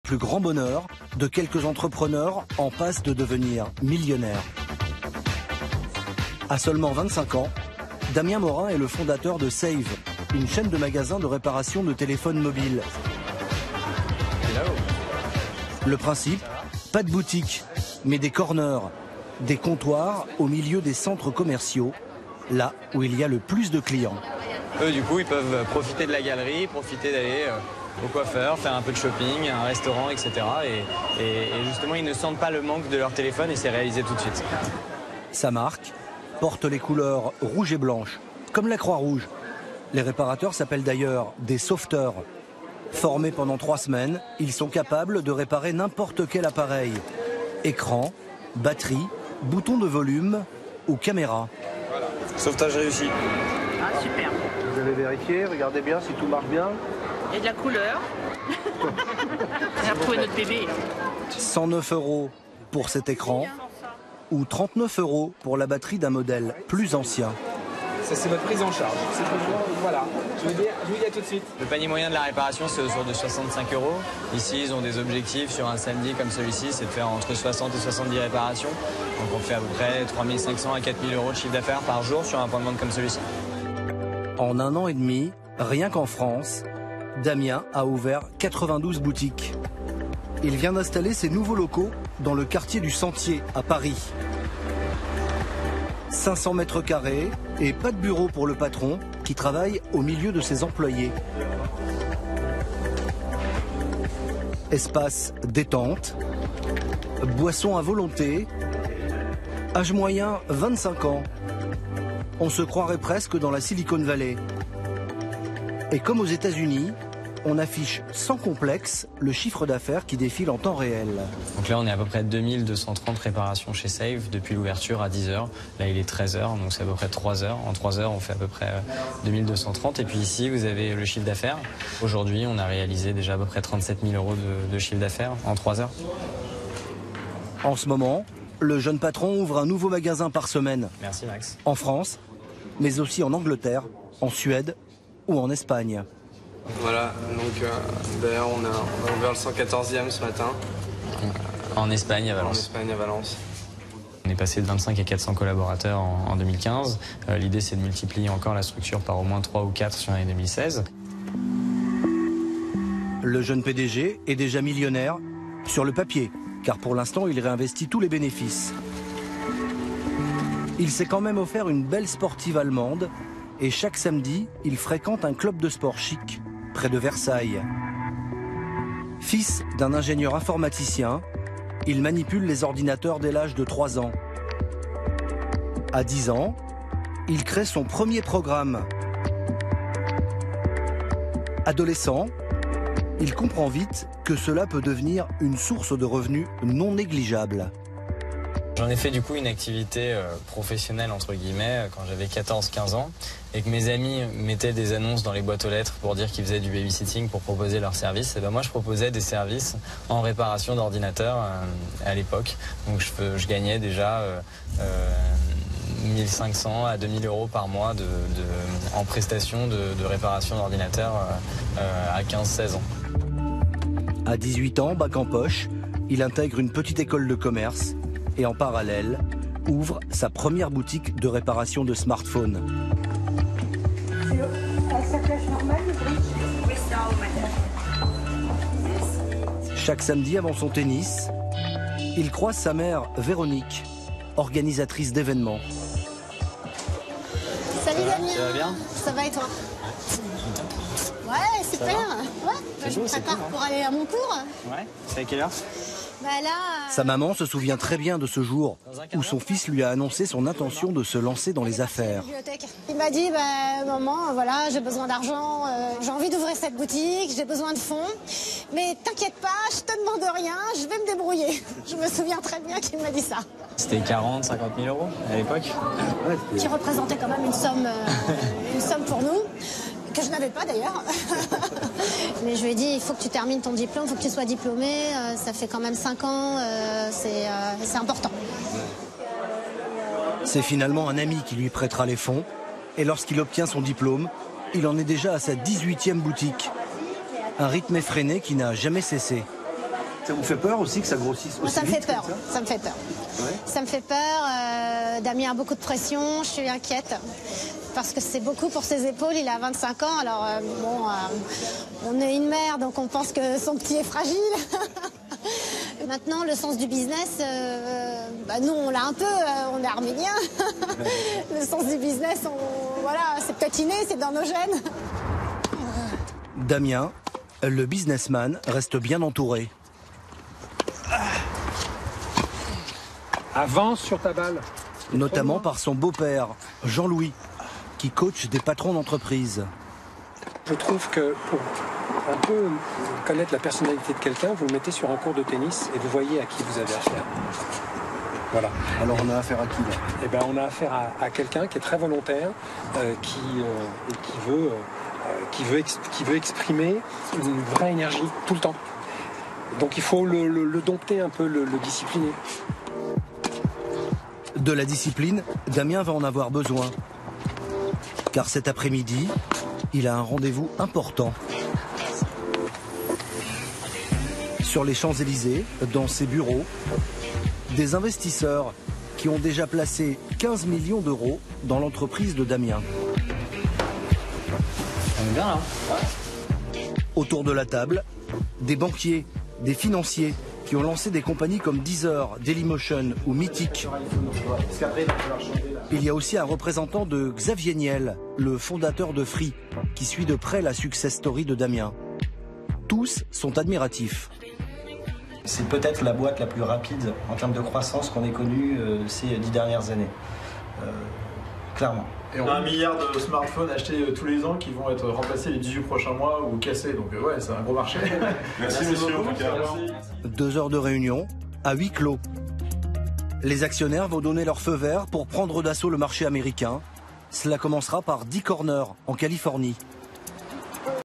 Plus grand bonheur de quelques entrepreneurs en passe de devenir millionnaires. À seulement 25 ans, Damien Morin est le fondateur de Save, une chaîne de magasins de réparation de téléphones mobiles. Le principe, pas de boutique, mais des corners, des comptoirs au milieu des centres commerciaux, là où il y a le plus de clients. Eux, du coup, ils peuvent profiter de la galerie, profiter d'aller au coiffeur, faire un peu de shopping, un restaurant, etc. Et justement, ils ne sentent pas le manque de leur téléphone et c'est réalisé tout de suite. Sa marque porte les couleurs rouge et blanche, comme la Croix-Rouge. Les réparateurs s'appellent d'ailleurs des sauveteurs. Formés pendant 3 semaines, ils sont capables de réparer n'importe quel appareil. Écran, batterie, bouton de volume ou caméra. Voilà. Sauvetage réussi. Ah, super. Vous avez vérifié, regardez bien si tout marche bien. Il y a de la couleur. On a retrouvé notre bébé. 109 € pour cet écran ou 39 € pour la batterie d'un modèle plus ancien. Ça, c'est votre prise en charge. Voilà, je vous dis à tout de suite. Le panier moyen de la réparation, c'est autour de 65 €. Ici, ils ont des objectifs sur un samedi comme celui-ci, c'est de faire entre 60 et 70 réparations. Donc on fait à peu près 3500 à 4000 € de chiffre d'affaires par jour sur un point de vente comme celui-ci. En 1 an et demi, rien qu'en France, Damien a ouvert 92 boutiques. Il vient d'installer ses nouveaux locaux dans le quartier du Sentier, à Paris. 500 mètres carrés et pas de bureau pour le patron qui travaille au milieu de ses employés. Espace détente, boisson à volonté, âge moyen 25 ans. On se croirait presque dans la Silicon Valley. Et comme aux États-Unis, on affiche sans complexe le chiffre d'affaires qui défile en temps réel. Donc là, on est à peu près 2230 réparations chez Save depuis l'ouverture à 10 h. Là, il est 13 h, donc c'est à peu près 3 heures. En 3 heures, on fait à peu près 2230. Et puis ici, vous avez le chiffre d'affaires. Aujourd'hui, on a réalisé déjà à peu près 37 000 € de chiffre d'affaires en 3 heures. En ce moment, le jeune patron ouvre un nouveau magasin par semaine. Merci Max. En France, mais aussi en Angleterre, en Suède ou en Espagne. Voilà, donc d'ailleurs on a ouvert le 114e ce matin. En Espagne, à Valence. En Espagne, à Valence. On est passé de 25 à 400 collaborateurs en 2015. L'idée, c'est de multiplier encore la structure par au moins 3 ou 4 sur l'année 2016. Le jeune PDG est déjà millionnaire sur le papier, car pour l'instant, il réinvestit tous les bénéfices. Il s'est quand même offert une belle sportive allemande et chaque samedi, il fréquente un club de sport chic près de Versailles. Fils d'un ingénieur informaticien, il manipule les ordinateurs dès l'âge de 3 ans. À 10 ans, il crée son premier programme. Adolescent, il comprend vite que cela peut devenir une source de revenus non négligeable. J'en ai fait du coup une activité professionnelle entre guillemets quand j'avais 14-15 ans et que mes amis mettaient des annonces dans les boîtes aux lettres pour dire qu'ils faisaient du babysitting pour proposer leurs services. Et ben moi je proposais des services en réparation d'ordinateurs à l'époque. Donc je gagnais déjà 1500 à 2000 € par mois en prestations de réparation d'ordinateurs à 15-16 ans. À 18 ans, bac en poche, il intègre une petite école de commerce et en parallèle, ouvre sa première boutique de réparation de smartphones. Chaque samedi avant son tennis, il croise sa mère Véronique, organisatrice d'événements. Salut Damien. Ça va bien? Ça va et toi? Ouais, super. Ouais, je me prépare pour aller à mon cours. Ouais, c'est à quelle heure? Bah là, Sa maman se souvient très bien de ce jour où son fils lui a annoncé son intention de se lancer dans les affaires. il m'a dit, bah, maman, voilà, j'ai besoin d'argent, j'ai envie d'ouvrir cette boutique, j'ai besoin de fonds. Mais t'inquiète pas, je te demande rien, je vais me débrouiller. Je me souviens très bien qu'il m'a dit ça. C'était 40-50 000 € à l'époque. Qui représentait quand même une somme pour nous. Que je n'avais pas d'ailleurs. Mais je lui ai dit, il faut que tu termines ton diplôme, il faut que tu sois diplômé. Ça fait quand même 5 ans, c'est important. C'est finalement un ami qui lui prêtera les fonds. Et lorsqu'il obtient son diplôme, il en est déjà à sa 18e boutique. Un rythme effréné qui n'a jamais cessé. Ça vous fait peur aussi que ça grossisse Moi, aussi ça me fait vite, peur. comme Ça me fait peur. Ouais. Ça me fait peur. Damien a beaucoup de pression. Je suis inquiète. Parce que c'est beaucoup pour ses épaules. Il a 25 ans. Alors, on est une mère, donc on pense que son petit est fragile. Maintenant, le sens du business, nous, on l'a un peu. On est arméniens. Le sens du business, voilà, c'est peut-être inné, c'est dans nos gènes. Damien, le businessman, reste bien entouré. Avance sur ta balle. Notamment par son beau-père, Jean-Louis, qui coach des patrons d'entreprise. Je trouve que pour un peu connaître la personnalité de quelqu'un, vous le mettez sur un court de tennis et vous voyez à qui vous avez affaire. Voilà. Alors on a affaire à qui là? Eh ben, on a affaire à quelqu'un qui est très volontaire, qui veut exprimer une vraie énergie tout le temps. Donc il faut le dompter un peu, le discipliner. De la discipline, Damien va en avoir besoin. Car cet après-midi, il a un rendez-vous important. Sur les Champs-Élysées, dans ses bureaux, des investisseurs qui ont déjà placé 15 millions d'euros dans l'entreprise de Damien. On est bien là. Autour de la table, des banquiers, des financiers qui ont lancé des compagnies comme Deezer, Dailymotion ou Mythic. Il y a aussi un représentant de Xavier Niel, le fondateur de Free, qui suit de près la success story de Damien. Tous sont admiratifs. C'est peut-être la boîte la plus rapide en termes de croissance qu'on ait connue ces 10 dernières années. Clairement. Et on a 1 milliard de smartphones achetés tous les ans qui vont être remplacés les 18 prochains mois ou cassés. Donc ouais, c'est un gros marché. Merci monsieur. 2 heures de réunion à huis clos. Les actionnaires vont donner leur feu vert pour prendre d'assaut le marché américain. Cela commencera par 10 corners en Californie.